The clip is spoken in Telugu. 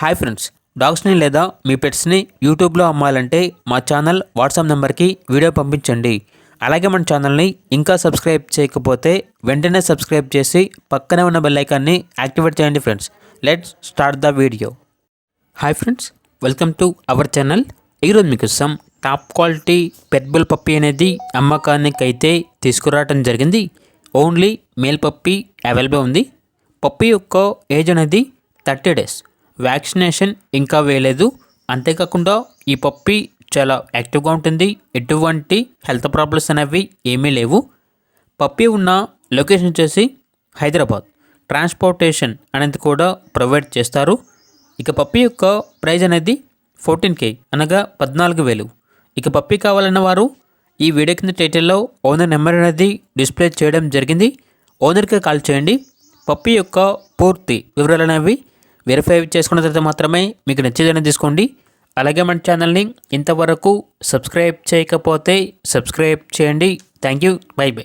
హాయ్ ఫ్రెండ్స్, డాగ్స్ని లేదా మీ పెట్స్ని యూట్యూబ్లో అమ్మాలంటే మా ఛానల్ వాట్సాప్ నెంబర్కి వీడియో పంపించండి. అలాగే మన ఛానల్ని ఇంకా సబ్స్క్రైబ్ చేయకపోతే వెంటనే సబ్స్క్రైబ్ చేసి పక్కనే ఉన్న బెల్ ఐకాన్ని యాక్టివేట్ చేయండి friends. Let's start the video. Hi friends, welcome to our channel. ఈరోజు మీకోసం టాప్ క్వాలిటీ పెట్ బుల్ పప్పీ అనేది అమ్మకానికి అయితే తీసుకురావడం జరిగింది. ఓన్లీ మేల్ పప్పీ అవైలబుల్ ఉంది. పప్పీ యొక్క ఏజ్ అనేది 30 days. వ్యాక్సినేషన్ ఇంకా వేయలేదు. అంతేకాకుండా ఈ పప్పీ చాలా యాక్టివ్గా ఉంటుంది. ఎటువంటి హెల్త్ ప్రాబ్లమ్స్ అనేవి ఏమీ లేవు. పప్పీ ఉన్న లొకేషన్ వచ్చేసి హైదరాబాద్. ట్రాన్స్పోర్టేషన్ అనేది కూడా ప్రొవైడ్ చేస్తారు. ఇక పప్పీ యొక్క ప్రైస్ అనేది 14K అనగా 14,000. ఇక పప్పీ కావాలన్న వారు ఈ వీడియో కింద టైటిల్లో ఓనర్ నెంబర్ అనేది డిస్ప్లే చేయడం జరిగింది. ఓనర్కి కాల్ చేయండి. పప్పీ యొక్క పూర్తి వివరాలు అనేవి వెరిఫై చేసుకున్న తర్వాత మాత్రమే మీకు నచ్చేదని తీసుకోండి. అలాగే మన ఛానల్ని ఇంతవరకు సబ్స్క్రైబ్ చేయకపోతే సబ్స్క్రైబ్ చేయండి. Thank you. By by.